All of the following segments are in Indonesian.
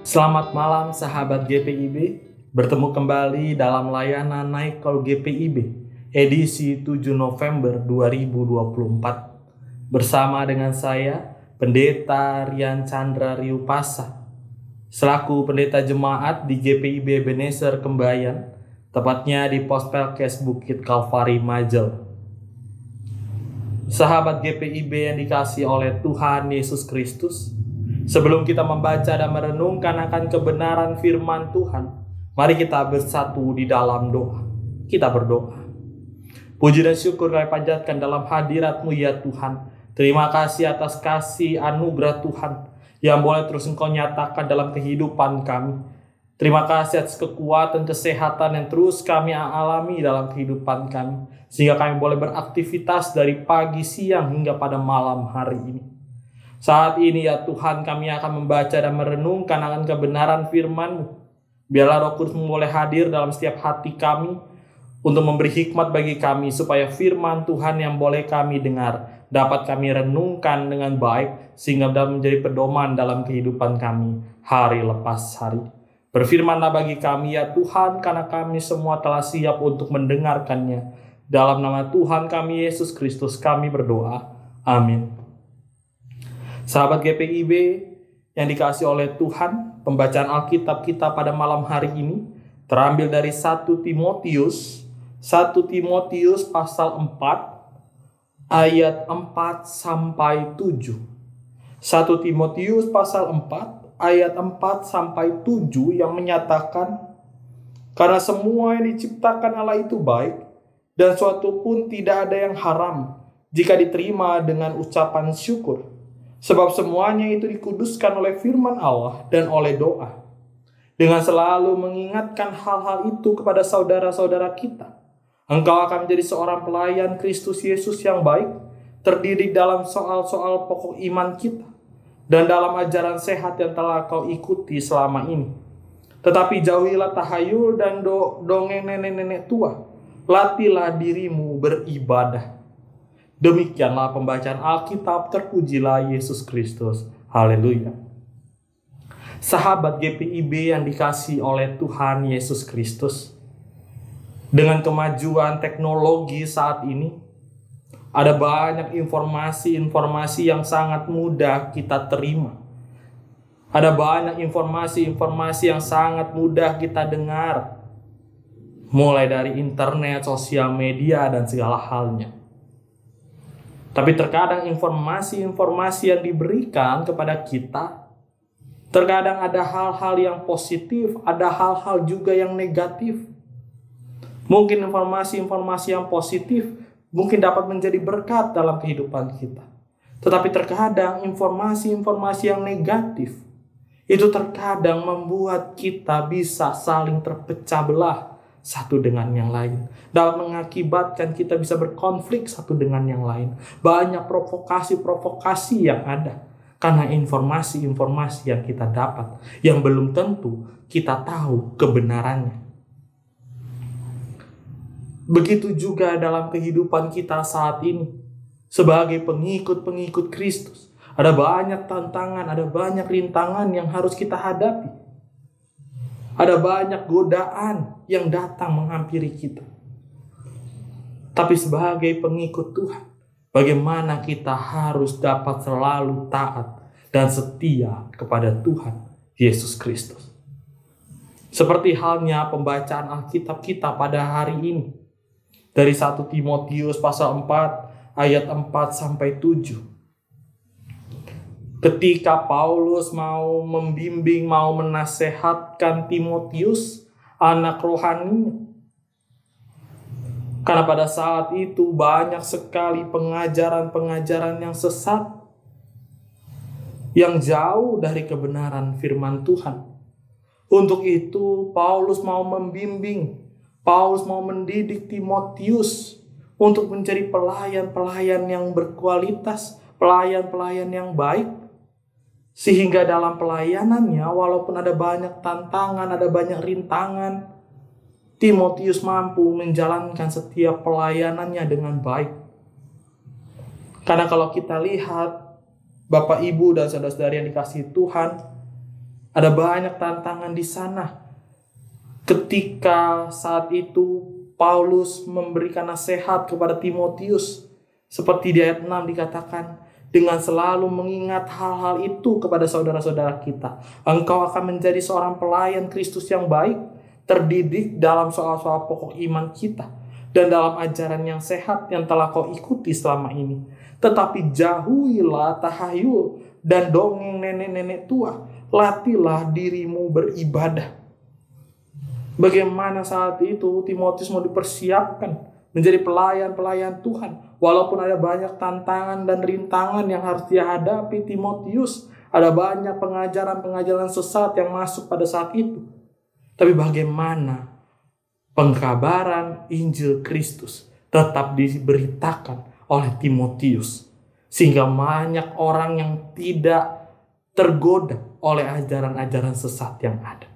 Selamat malam sahabat GPIB, bertemu kembali dalam layanan Night Call GPIB edisi 7 November 2024 bersama dengan saya Pendeta Rian Chandra Riupasa selaku pendeta jemaat di GPIB Ebenezer Kembayan, tepatnya di Pos Pelkes Bukit Kalvari Majel. Sahabat GPIB yang dikasihi oleh Tuhan Yesus Kristus, sebelum kita membaca dan merenungkan akan kebenaran firman Tuhan, mari kita bersatu di dalam doa. Kita berdoa. Puji dan syukur kami panjatkan dalam hadirat-Mu ya Tuhan. Terima kasih atas kasih anugerah Tuhan yang boleh terus Engkau nyatakan dalam kehidupan kami. Terima kasih atas kekuatan, kesehatan yang terus kami alami dalam kehidupan kami, sehingga kami boleh beraktivitas dari pagi, siang, hingga pada malam hari ini. Saat ini ya Tuhan, kami akan membaca dan merenungkan akan kebenaran firman-Mu. Biarlah Roh Kudus boleh hadir dalam setiap hati kami untuk memberi hikmat bagi kami, supaya firman Tuhan yang boleh kami dengar dapat kami renungkan dengan baik, sehingga dapat menjadi pedoman dalam kehidupan kami hari lepas hari. Berfirmanlah bagi kami ya Tuhan, karena kami semua telah siap untuk mendengarkannya. Dalam nama Tuhan kami Yesus Kristus kami berdoa. Amin. Sahabat GPIB yang dikasihi oleh Tuhan, pembacaan Alkitab kita pada malam hari ini terambil dari 1 Timotius pasal 4 ayat 4 sampai 7. 1 Timotius pasal 4 ayat 4 sampai 7 yang menyatakan, karena semua yang diciptakan Allah itu baik, dan suatu pun tidak ada yang haram jika diterima dengan ucapan syukur. Sebab semuanya itu dikuduskan oleh firman Allah dan oleh doa. Dengan selalu mengingatkan hal-hal itu kepada saudara-saudara kita, engkau akan menjadi seorang pelayan Kristus Yesus yang baik, terdidik dalam soal-soal pokok iman kita, dan dalam ajaran sehat yang telah kau ikuti selama ini. Tetapi jauhilah tahayul dan dongeng nenek-nenek tua. Latihlah dirimu beribadah. Demikianlah pembacaan Alkitab, terpujilah Yesus Kristus. Haleluya. Sahabat GPIB yang dikasihi oleh Tuhan Yesus Kristus, dengan kemajuan teknologi saat ini, ada banyak informasi-informasi yang sangat mudah kita terima. Ada banyak informasi-informasi yang sangat mudah kita dengar. Mulai dari internet, sosial media, dan segala halnya. Tapi terkadang informasi-informasi yang diberikan kepada kita, terkadang ada hal-hal yang positif, ada hal-hal juga yang negatif. Mungkin informasi-informasi yang positif mungkin dapat menjadi berkat dalam kehidupan kita. Tetapi terkadang informasi-informasi yang negatif itu terkadang membuat kita bisa saling terpecah belah satu dengan yang lain. Dapat mengakibatkan kita bisa berkonflik satu dengan yang lain. Banyak provokasi-provokasi yang ada karena informasi-informasi yang kita dapat, yang belum tentu kita tahu kebenarannya. Begitu juga dalam kehidupan kita saat ini. Sebagai pengikut-pengikut Kristus, ada banyak tantangan, ada banyak rintangan yang harus kita hadapi. Ada banyak godaan yang datang menghampiri kita. Tapi sebagai pengikut Tuhan, bagaimana kita harus dapat selalu taat dan setia kepada Tuhan Yesus Kristus. Seperti halnya pembacaan Alkitab kita pada hari ini. Dari 1 Timotius pasal 4 ayat 4 sampai 7. Ketika Paulus mau membimbing, mau menasehatkan Timotius, anak rohaninya. Karena pada saat itu banyak sekali pengajaran-pengajaran yang sesat, yang jauh dari kebenaran firman Tuhan. Untuk itu Paulus mau membimbing, Paulus mau mendidik Timotius untuk menjadi pelayan-pelayan yang berkualitas, pelayan-pelayan yang baik. Sehingga dalam pelayanannya, walaupun ada banyak tantangan, ada banyak rintangan, Timotius mampu menjalankan setiap pelayanannya dengan baik. Karena kalau kita lihat, Bapak, Ibu, dan saudara-saudari yang dikasihi Tuhan, Ada banyak tantangan di sana. Ketika saat itu Paulus memberikan nasihat kepada Timotius, seperti di ayat 6 dikatakan, dengan selalu mengingat hal-hal itu kepada saudara-saudara kita, engkau akan menjadi seorang pelayan Kristus yang baik, terdidik dalam soal-soal pokok iman kita, dan dalam ajaran yang sehat yang telah kau ikuti selama ini. Tetapi jauhilah tahayul dan dongeng nenek-nenek tua, latihlah dirimu beribadah. Bagaimana saat itu Timotius mau dipersiapkan menjadi pelayan-pelayan Tuhan. Walaupun ada banyak tantangan dan rintangan yang harus dia hadapi Timotius. Ada banyak pengajaran-pengajaran sesat yang masuk pada saat itu. Tapi bagaimana pengkabaran Injil Kristus tetap diberitakan oleh Timotius. Sehingga banyak orang yang tidak tergoda oleh ajaran-ajaran sesat yang ada.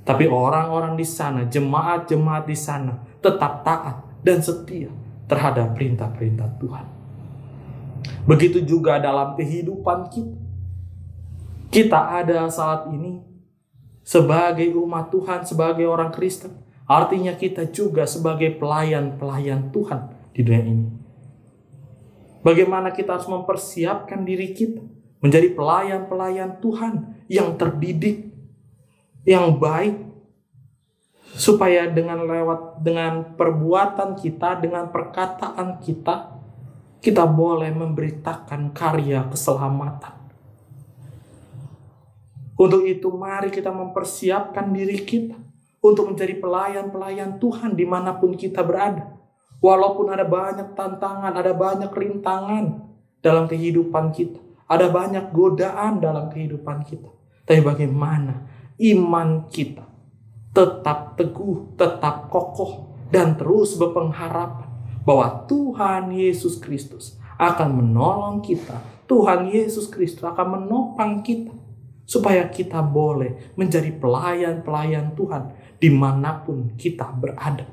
Tapi orang-orang di sana, jemaat-jemaat di sana tetap taat dan setia terhadap perintah-perintah Tuhan. Begitu juga dalam kehidupan kita. Kita ada saat ini sebagai umat Tuhan, sebagai orang Kristen. Artinya kita juga sebagai pelayan-pelayan Tuhan di dunia ini. Bagaimana kita harus mempersiapkan diri kita menjadi pelayan-pelayan Tuhan yang terdidik, yang baik, supaya dengan perbuatan kita, dengan perkataan kita, kita boleh memberitakan karya keselamatan. Untuk itu mari kita mempersiapkan diri kita untuk menjadi pelayan-pelayan Tuhan dimanapun kita berada. Walaupun ada banyak tantangan, ada banyak rintangan dalam kehidupan kita, ada banyak godaan dalam kehidupan kita. Tapi bagaimana iman kita tetap teguh, tetap kokoh, dan terus berpengharapan bahwa Tuhan Yesus Kristus akan menolong kita. Tuhan Yesus Kristus akan menopang kita, supaya kita boleh menjadi pelayan-pelayan Tuhan dimanapun kita berada.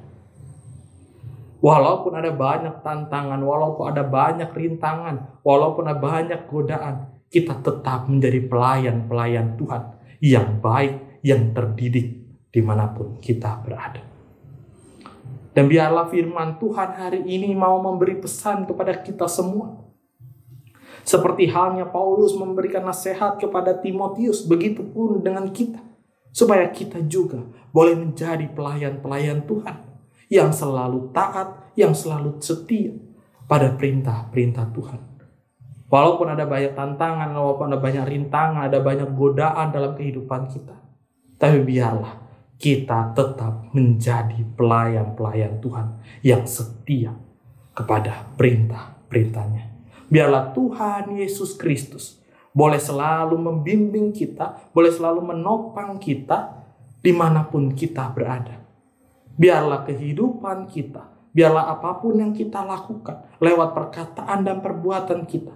Walaupun ada banyak tantangan, walaupun ada banyak rintangan, walaupun ada banyak godaan, kita tetap menjadi pelayan-pelayan Tuhan yang baik, yang terdidik dimanapun kita berada. Dan biarlah firman Tuhan hari ini mau memberi pesan kepada kita semua. Seperti halnya Paulus memberikan nasihat kepada Timotius, begitupun dengan kita. Supaya kita juga boleh menjadi pelayan-pelayan Tuhan yang selalu taat, yang selalu setia pada perintah-perintah Tuhan. Walaupun ada banyak tantangan, walaupun ada banyak rintangan, ada banyak godaan dalam kehidupan kita. Tapi biarlah kita tetap menjadi pelayan-pelayan Tuhan yang setia kepada perintah-perintahnya. Biarlah Tuhan Yesus Kristus boleh selalu membimbing kita, boleh selalu menopang kita dimanapun kita berada. Biarlah kehidupan kita, biarlah apapun yang kita lakukan lewat perkataan dan perbuatan kita,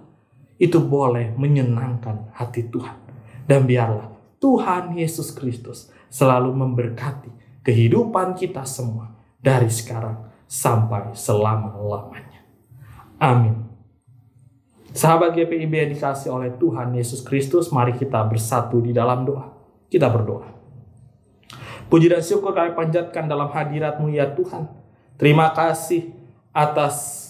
itu boleh menyenangkan hati Tuhan. Dan biarlah Tuhan Yesus Kristus selalu memberkati kehidupan kita semua dari sekarang sampai selama-lamanya. Amin. Sahabat GPIB yang dikasihi oleh Tuhan Yesus Kristus, mari kita bersatu di dalam doa. Kita berdoa. Puji dan syukur kami panjatkan dalam hadirat-Mu ya Tuhan. Terima kasih atas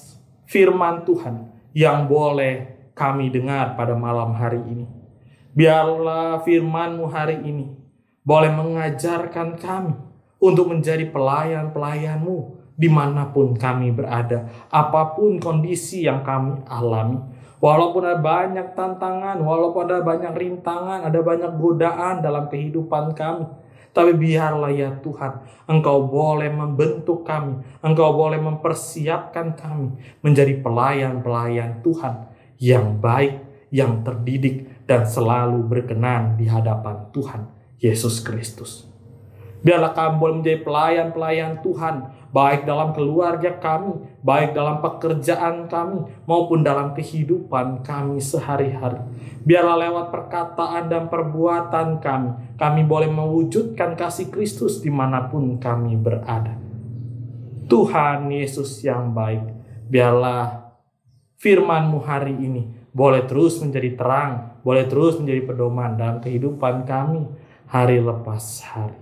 firman Tuhan yang boleh kami dengar pada malam hari ini. Biarlah firman-Mu hari ini boleh mengajarkan kami untuk menjadi pelayan-pelayan-Mu dimanapun kami berada, apapun kondisi yang kami alami. Walaupun ada banyak tantangan, walaupun ada banyak rintangan, ada banyak godaan dalam kehidupan kami, tapi biarlah ya Tuhan, Engkau boleh membentuk kami, Engkau boleh mempersiapkan kami menjadi pelayan-pelayan Tuhan yang baik, yang terdidik, dan selalu berkenan di hadapan Tuhan Yesus Kristus. Biarlah kami boleh menjadi pelayan-pelayan Tuhan, baik dalam keluarga kami, baik dalam pekerjaan kami, maupun dalam kehidupan kami sehari-hari. Biarlah lewat perkataan dan perbuatan kami boleh mewujudkan kasih Kristus dimanapun kami berada. Tuhan Yesus yang baik, biarlah firman-Mu hari ini boleh terus menjadi terang, boleh terus menjadi pedoman dalam kehidupan kami, hari lepas hari.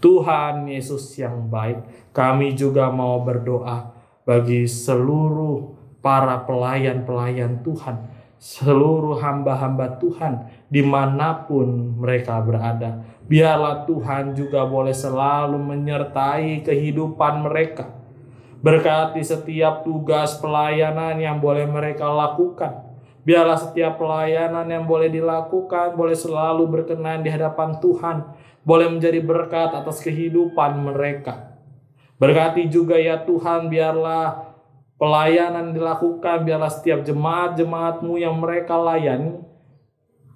Tuhan Yesus yang baik, kami juga mau berdoa bagi seluruh para pelayan-pelayan Tuhan, seluruh hamba-hamba Tuhan dimanapun mereka berada. Biarlah Tuhan juga boleh selalu menyertai kehidupan mereka. Berkati setiap tugas pelayanan yang boleh mereka lakukan. Biarlah setiap pelayanan yang boleh dilakukan boleh selalu berkenan di hadapan Tuhan, boleh menjadi berkat atas kehidupan mereka. Berkati juga ya Tuhan, biarlah pelayanan dilakukan, biarlah setiap jemaat-jemaat-Mu yang mereka layani,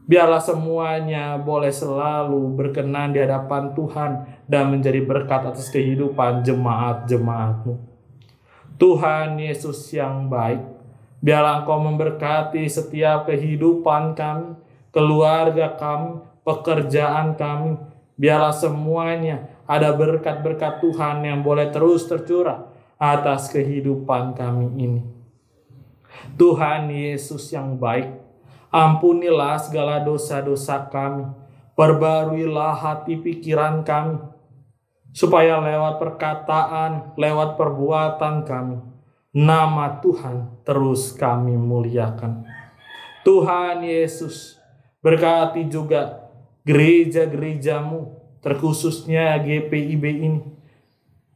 biarlah semuanya boleh selalu berkenan di hadapan Tuhan dan menjadi berkat atas kehidupan jemaat-jemaat-Mu. Tuhan Yesus yang baik, biarlah Engkau memberkati setiap kehidupan kami, keluarga kami, pekerjaan kami. Biarlah semuanya ada berkat-berkat Tuhan yang boleh terus tercurah atas kehidupan kami ini. Tuhan Yesus yang baik, ampunilah segala dosa-dosa kami, perbaruilah hati pikiran kami, supaya lewat perkataan, lewat perbuatan kami, nama Tuhan terus kami muliakan. Tuhan Yesus, berkati juga gereja-gereja-Mu, terkhususnya GPIB ini.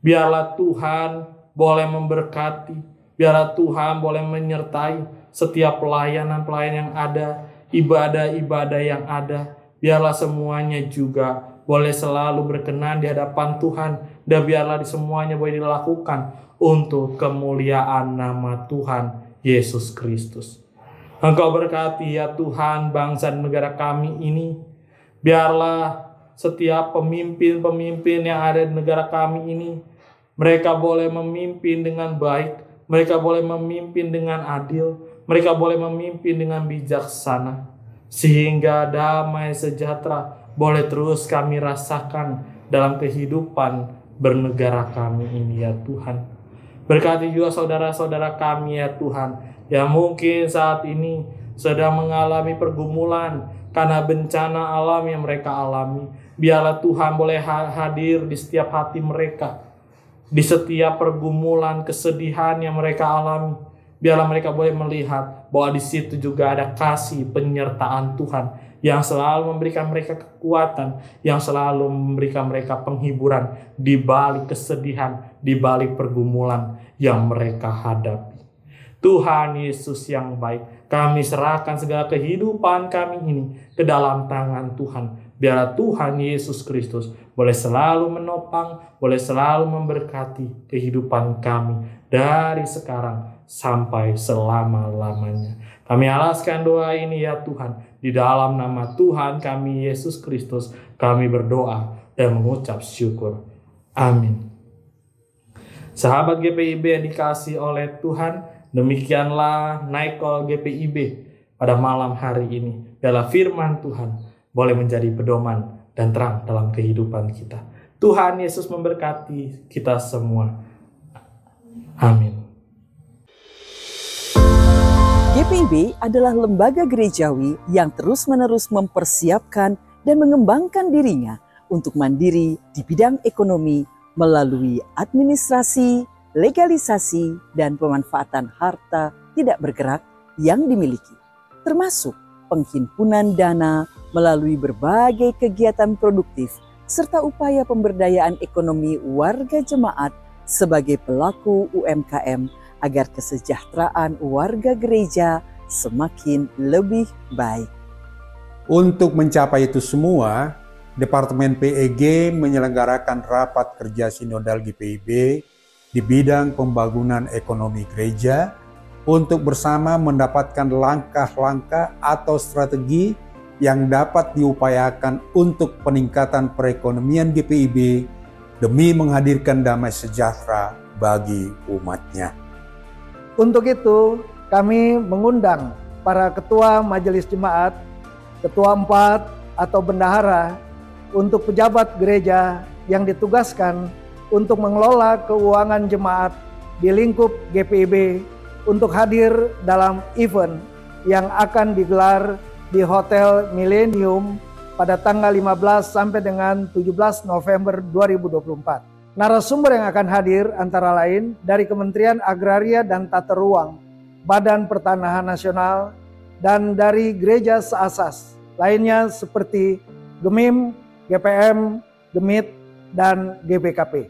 Biarlah Tuhan boleh memberkati, biarlah Tuhan boleh menyertai setiap pelayanan-pelayanan yang ada, ibadah-ibadah yang ada. Biarlah semuanya juga boleh selalu berkenan di hadapan Tuhan, dan biarlah semuanya boleh dilakukan untuk kemuliaan nama Tuhan Yesus Kristus. Engkau berkati ya Tuhan bangsa dan negara kami ini. Biarlah setiap pemimpin-pemimpin yang ada di negara kami ini, mereka boleh memimpin dengan baik, mereka boleh memimpin dengan adil, mereka boleh memimpin dengan bijaksana, sehingga damai sejahtera boleh terus kami rasakan dalam kehidupan bernegara kami ini ya Tuhan. Berkati juga saudara-saudara kami ya Tuhan, yang mungkin saat ini sedang mengalami pergumulan karena bencana alam yang mereka alami. Biarlah Tuhan boleh hadir di setiap hati mereka, di setiap pergumulan, kesedihan yang mereka alami. Biarlah mereka boleh melihat bahwa di situ juga ada kasih penyertaan Tuhan yang selalu memberikan mereka kekuatan, yang selalu memberikan mereka penghiburan di balik kesedihan, di balik pergumulan yang mereka hadapi. Tuhan Yesus yang baik, kami serahkan segala kehidupan kami ini ke dalam tangan Tuhan. Biarlah Tuhan Yesus Kristus boleh selalu menopang, boleh selalu memberkati kehidupan kami dari sekarang sampai selama-lamanya. Kami alaskan doa ini ya Tuhan, di dalam nama Tuhan kami Yesus Kristus kami berdoa dan mengucap syukur. Amin. Sahabat GPIB yang dikasihi oleh Tuhan, demikianlah Naikol GPIB pada malam hari ini. Biarlah firman Tuhan boleh menjadi pedoman dan terang dalam kehidupan kita. Tuhan Yesus memberkati kita semua. Amin. GPIB adalah lembaga gerejawi yang terus-menerus mempersiapkan dan mengembangkan dirinya untuk mandiri di bidang ekonomi melalui administrasi, legalisasi, dan pemanfaatan harta tidak bergerak yang dimiliki, termasuk penghimpunan dana melalui berbagai kegiatan produktif serta upaya pemberdayaan ekonomi warga jemaat sebagai pelaku UMKM agar kesejahteraan warga gereja semakin lebih baik. Untuk mencapai itu semua, Departemen PEG menyelenggarakan rapat kerja sinodal GPIB di bidang pembangunan ekonomi gereja untuk bersama mendapatkan langkah-langkah atau strategi yang dapat diupayakan untuk peningkatan perekonomian GPIB demi menghadirkan damai sejahtera bagi umatnya. Untuk itu, kami mengundang para ketua majelis jemaat, ketua 4 atau bendahara, untuk pejabat gereja yang ditugaskan untuk mengelola keuangan jemaat di lingkup GPIB untuk hadir dalam event yang akan digelar di Hotel Millennium pada tanggal 15 sampai dengan 17 November 2024. Narasumber yang akan hadir antara lain dari Kementerian Agraria dan Tata Ruang, Badan Pertanahan Nasional, dan dari gereja seasas lainnya seperti GEMIM, GPM, GEMIT, dan GPKP.